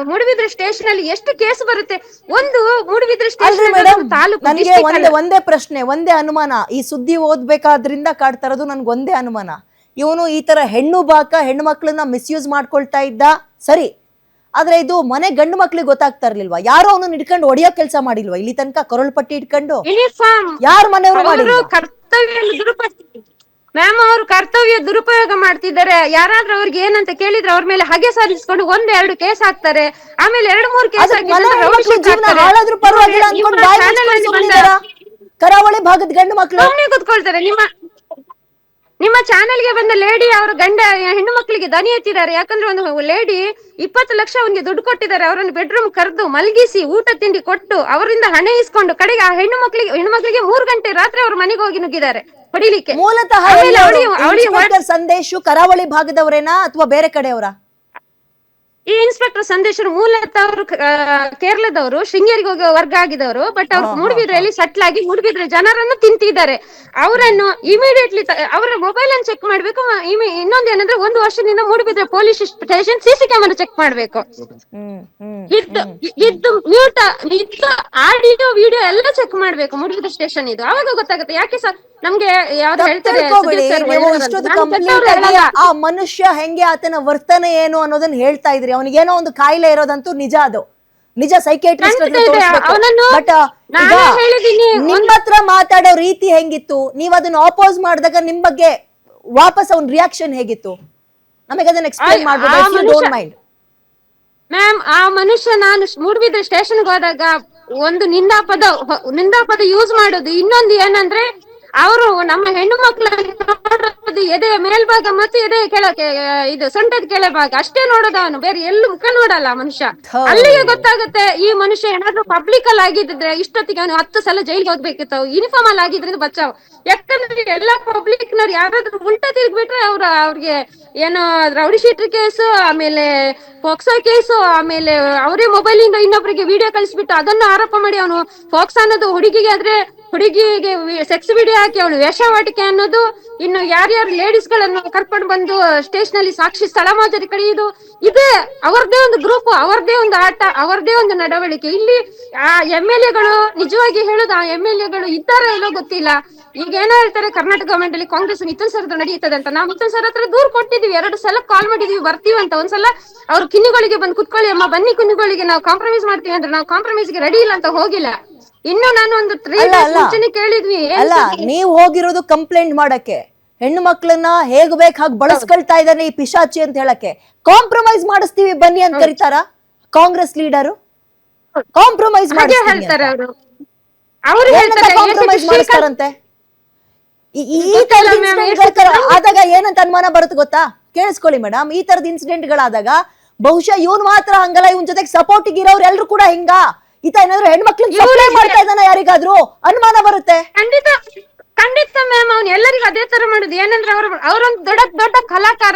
Moodbidri station ಅಲ್ಲಿ ಎಷ್ಟು case ಬರುತ್ತೆ? ಒಂದು ಮೂಡುಬಿದ್ರೆ ಅಲ್ರಿ ಸ್ಟೇಷನ್ ಮೇಡಮ್, ತಾಲೂಕು ನನಗೆ district ಅಲ್ಲ. ಒಂದೇ ಪ್ರಶ್ನೆ, ಒಂದೇ ಅನುಮಾನ. ಈ ಸುದ್ದಿ ಓದ್ಬೇಕಾದ್ರಿಂದ ಕಾಡ್ತಾ ಇರೋದು ನನ್ಗೆ ಒಂದೇ ಅನುಮಾನ. ಇವನು ಈ ತರ ಹೆಣ್ಣು ಮಕ್ಕಳನ್ನ ಮಿಸ್ಯೂಸ್ ಮಾಡ್ಕೊಳ್ತಾ ಇದ್ದ, ಸರಿ. ಆದ್ರೆ ಇದು ಮನೆ ಗಂಡು ಮಕ್ಳಿಗೆ ಗೊತ್ತಾಗ್ತಾ ಇರ್ಲಿಲ್ವಾ? ಯಾರೋ ಅವನನ್ನ ಹಿಡ್ಕೊಂಡು ಹೊಡಿಯೋ ಕೆಲಸ ಮಾಡಿಲ್ವಾ ಇಲ್ಲಿ ತನಕ? ಕೊರಳ್ಪಟ್ಟಿ ಇಟ್ಕೊಂಡು ಯೂನಿಫಾರ್ಮ್ ಯಾರ ಮನೆಯವರು ಅವರು ಮಾಡಿಲ್ವಾ? ಕರ್ತವ್ಯ ಮ್ಯಾಮ್, ಅವರು ಕರ್ತವ್ಯ ದುರುಪಯೋಗ ಮಾಡ್ತಿದ್ದಾರೆ. ಯಾರಾದ್ರೂ ಅವ್ರಿಗೆ ಏನಂತ ಕೇಳಿದ್ರೆ ಅವ್ರ ಮೇಲೆ ಹಗೆ ಸಾಧಿಸ್ಕೊಂಡು 1-2 ಕೇಸ್ ಹಾಕ್ತಾರೆ. ಆಮೇಲೆ 2-3 ಕೇಸ್ ಮನೆ ಹೆಣ್ಮಕ್ಳು ಜೀವನ ಹಾಕ್ತಾರೆ. ಹಾಳಾದ್ರೂ ಪರವಾಗಿಲ್ಲ ಅನ್ಕೊಂಡು ಬಾಯಿ ಮುಚ್ಕೊಂಡು ಸುಮ್ಮನಿದಾರ ಕರಾವಳಿ ಭಾಗದ ಗಂಡು ಮಕ್ಳು. ಸುಮ್ಮನೆ ಕೂತ್ಕೊಳ್ತಾರೆ. ನಿಮ್ಮ ಚಾನೆಲ್ಗೆ ಬಂದ ಲೇಡಿ ಅವರ ಗಂಡ ಹೆಣ್ಣು ಮಕ್ಕಳಿಗೆ ದನಿ ಎತ್ತಿದ್ದಾರೆ. ಯಾಕಂದ್ರೆ ಒಂದು ಲೇಡಿ 20 ಲಕ್ಷ ಅವನಿಗೆ ದುಡ್ಡು ಕೊಟ್ಟಿದ್ದಾರೆ. ಅವರನ್ನು ಬೆಡ್ರೂಮ್ ಕರೆದು ಮಲಗಿಸಿ ಊಟ ತಿಂಡಿ ಕೊಟ್ಟು ಅವರಿಂದ ಹಣ ಇಸ್ಕೊಂಡು ಕಡೆಗೆ ಆ ಹೆಣ್ಣು ಮಕ್ಕಳಿಗೆ 3 ಗಂಟೆ ರಾತ್ರಿ ಅವ್ರ ಮನೆಗೆ ಹೋಗಿ ನುಗ್ಗಿದ್ದಾರೆ ಹೊಡಿಲಿಕ್ಕೆ. ಮೂಲತಃ ಇನ್ಸ್ಪೆಕ್ಟರ್ ಸಂದೇಶು ಕರಾವಳಿ ಭಾಗದವರೇನಾ ಅಥವಾ ಬೇರೆ ಕಡೆಯವರಾ? ಈ ಇನ್ಸ್ಪೆಕ್ಟರ್ ಸಂದೇಶರು ಮೂಲತಃ ಅವರು ಕೇರಳದವರು, ಶೃಂಗೇರಿಗೆ ಹೋಗಿ ವರ್ಗ ಆಗಿದವರು. ಬಟ್ ಅವ್ರು ಮೂಡುಬಿದ್ರೆಯಲ್ಲಿ ಸೆಟ್ಲ್ ಆಗಿ ಮೂಡುಬಿದ್ರೆ ಜನರನ್ನು ತಿಂತಿದ್ದಾರೆ. ಅವರನ್ನು ಇಮಿಡಿಯೇಟ್ಲಿ ಅವರ ಮೊಬೈಲ್ ಅನ್ನು ಚೆಕ್ ಮಾಡ್ಬೇಕು. ಇನ್ನೊಂದು ಏನಂದ್ರೆ 1 ವರ್ಷದಿಂದ Moodbidri police station CC camera check ಮಾಡ್ಬೇಕು. ಇದ್ದು ಮ್ಯೂಟ್ ಇದ್ದು ಆಡಿಯೋ ವಿಡಿಯೋ ಎಲ್ಲ ಚೆಕ್ ಮಾಡ್ಬೇಕು ಮೂಡುಬಿದ್ರೆ ಸ್ಟೇಷನ್. ಇದು ಅವಾಗ ಗೊತ್ತಾಗುತ್ತೆ. ಯಾಕೆ ಸರ್ ನಮ್ಗೆ ಯಾವ್ದು ಹೇಳ್ತಾರೆ ಆ ಮನುಷ್ಯ ಹೆಂಗೆ, ಆತನ ವರ್ತನೆ ಏನು ಅನ್ನೋದನ್ನ ಹೇಳ್ತಾ ಇದ್ರಿ. ಅವನಿಗೇನೋ ಒಂದು ಕಾಯಿಲೆ ಇರೋದಂತೂ ನಿಜ. ಅದು ನಿಜ. ಸೈಕಿಯಾಟ್ರಿಸ್ಟ್ ಬಟ್ ನಿಮ್ಮ ಹತ್ರ ಮಾತಾಡೋ ರೀತಿ ಹೆಂಗಿತ್ತು? ನೀವ್ ಅದನ್ನ ಆಪೋಸ್ ಮಾಡಿದಾಗ ನಿಮ್ ಬಗ್ಗೆ ವಾಪಸ್ ಅವ್ನ ರಿಯಾಕ್ಷನ್ ಹೇಗಿತ್ತು? ನಮಗೆ ಅದನ್ನ ಎಕ್ಸ್ಪ್ಲೈನ್ ಮಾಡ್ಬೋದು ಮೈಂಡ್. ಮ್ಯಾಮ್, ಆ ಮನುಷ್ಯ ನಾನು ಮೂಡುಬಿದ್ರೆ ಸ್ಟೇಷನ್ಗೆ ಹೋದಾಗ ಒಂದು ನಿಂದಾಪದ ಯೂಸ್ ಮಾಡೋದು. ಇನ್ನೊಂದು ಏನಂದ್ರೆ ಅವರು ನಮ್ಮ ಹೆಣ್ಣು ಮಕ್ಕಳನ್ನು ಎದೆ ಮೇಲ್ಭಾಗ ಮತ್ತು ಎದೆ ಕೆಳಗೆ ಇದು ಸೊಂಟದ ಕೆಳಭಾಗ ಅಷ್ಟೇ ನೋಡೋದು. ಅವನು ಬೇರೆ ಎಲ್ಲೂ ಮುಖ ನೋಡಲ್ಲ ಮನುಷ್ಯ. ಅಲ್ಲಿಗೆ ಗೊತ್ತಾಗುತ್ತೆ ಈ ಮನುಷ್ಯ ಏನಾದ್ರು ಪಬ್ಲಿಕ್ ಅಲ್ಲಿ ಆಗಿದ್ರೆ ಇಷ್ಟೊತ್ತಿಗೆ ಅವನು 10 ಸಲ ಜೈಲ್ಗೆ ಹೋಗ್ಬೇಕಿತ್ತು. ಯೂನಿಫಾರ್ಮ್ ಅಲ್ಲಿ ಆಗಿದ್ರಿಂದ ಬಚಾವ್. ಯಾಕಂದ್ರೆ ಎಲ್ಲಾ ಪಬ್ಲಿಕ್ ನವ್ರು ಯಾರಾದ್ರೂ ಉಲ್ಟಾ ತಿರ್ಗ್ಬಿಟ್ರೆ ಅವ್ರಿಗೆ ಏನೋ ರೌಡಿ ಶೀಟರ್ ಕೇಸು, ಆಮೇಲೆ ಫೋಕ್ಸೋ ಕೇಸು, ಆಮೇಲೆ ಅವರೇ ಮೊಬೈಲ್ ಇಂದ ಇನ್ನೊಬ್ಬರಿಗೆ ವಿಡಿಯೋ ಕಳಿಸ್ಬಿಟ್ಟು ಅದನ್ನು ಆರೋಪ ಮಾಡಿ ಅವನು ಫೋಕ್ಸೋ ಅನ್ನೋದು ಹುಡುಗಿಗೆ ಆದ್ರೆ ಹುಡುಗಿಗೆ ಸೆಕ್ಸ್ ವಿಡಿಯೋ ಹಾಕಿ ಅವಳು ವೇಷವಾಟಿಕೆ ಅನ್ನೋದು. ಇನ್ನು ಯಾರ್ಯಾರು ಲೇಡೀಸ್ ಗಳನ್ನು ಕರ್ಕೊಂಡು ಬಂದು ಸ್ಟೇಷನ್ ಅಲ್ಲಿ ಸಾಕ್ಷಿ ಸ್ಥಳ ಮಾಜರಿ ಕಳೆಯುವುದು. ಇದೆ ಅವರದೇ ಒಂದು ಗ್ರೂಪ್, ಅವರದೇ ಒಂದು ಆಟ, ಅವರದೇ ಒಂದು ನಡವಳಿಕೆ. ಇಲ್ಲಿ ಆ MLA ಗಳು ನಿಜವಾಗಿ ಹೇಳುದು, ಆ MLA ಗಳು ಇದ್ದಾರೋ ಇಲ್ಲೋ ಗೊತ್ತಿಲ್ಲ. ಈಗ ಏನೋ ಹೇಳ್ತಾರೆ ಕರ್ನಾಟಕ ಗವರ್ಮೆಂಟ್ ಅಲ್ಲಿ ಕಾಂಗ್ರೆಸ್ ಮಿಥುನ್ ಸರ್ ನಡೀತದೆ ಅಂತ. ನಾವು ಮಿಥುನ್ ಸರ್ ಹತ್ರ ದೂರ್ ಕೊಟ್ಟಿದೀವಿ, 2 ಸಲ ಕಾಲ್ ಮಾಡಿದೀವಿ ಬರ್ತೀವಿ ಅಂತ. ಒಂದ್ಸಲ ಅವ್ರು ಕಿನ್ನುಗಳಿಗೆ ಬಂದು ಕುತ್ಕೊಳ್ಳಿ ಅಮ್ಮ, ಬನ್ನಿ ಕಿನ್ನುಗಳಿಗೆ ನಾವು ಕಾಂಪ್ರಮೈಸ್ ಮಾಡ್ತೀವಿ ಅಂದ್ರೆ ನಾವು ಕಾಂಪ್ರಮೈಸ್ ಗೆ ರೆಡಿ ಇಲ್ಲ ಅಂತ ಹೋಗಿಲ್ಲ. ಇನ್ನು ನಾನು ಒಂದು 3 days ಮುಂಚೆನೆ ಕೇಳಿದ್ವಿ. ನೀವ್ ಹೋಗಿರೋದು ಕಂಪ್ಲೇಂಟ್ ಮಾಡಕ್ಕೆ, ಹೆಣ್ಣು ಮಕ್ಕಳನ್ನ ಹೇಗ್ ಬೇಕ್ ಹಾಗೆ ಬಳಸ್ಕೊಳ್ತಾ ಇದ್ದಾನೆ ಈ ಪಿಶಾಚಿ ಅಂತ ಹೇಳಕ್ಕೆ. ಕಾಂಪ್ರಮೈಸ್ ಮಾಡಿಸ್ತೀವಿ ಬನ್ನಿ ಅಂತ ಕರೀತಾರ ಕಾಂಗ್ರೆಸ್ ಲೀಡರು? ಕಾಂಪ್ರಮೈಸ್ ಹೇಳ್ತಾರೆ ಅವರು ಕಾಂಪ್ರಮೈಸ್ ಮಾಡಿಸ್ತಾರಂತೆ. ಆದಾಗ ಏನಂತ ಅನುಮಾನ ಬರುತ್ತೆ ಗೊತ್ತಾ? ಕೇಳಿಸ್ಕೊಳ್ಳಿ ಮೇಡಮ್, ಈ ತರದ ಇನ್ಸಿಡೆಂಟ್ ಗಳಾದಾಗ ಬಹುಶಃ ಇವನ್ ಮಾತ್ರ ಹಂಗಲ್ಲ, ಇವನ್ ಜೊತೆಗೆ ಸಪೋರ್ಟಿಗೆ ಇರೋರು ಎಲ್ರು ಕೂಡ ಹಿಂಗ ಈತ ಏನಾದ್ರು ಹೆಣ್ಮಕ್ಳಿಗೆ ಸಪ್ಲೈ ಮಾಡ್ತಾ ಇದ್ದಾನ ಯಾರಿಗಾದ್ರೂ ಅನುಮಾನ ಬರುತ್ತೆ. ಖಂಡಿತ ಮ್ಯಾಮ್, ಅವ್ನು ಎಲ್ಲರಿಗೂ ಅದೇ ತರ ಮಾಡುದು. ಏನಂದ್ರೆ ಅವರೊಂದು ದೊಡ್ಡ ಕಲಾಕಾರ.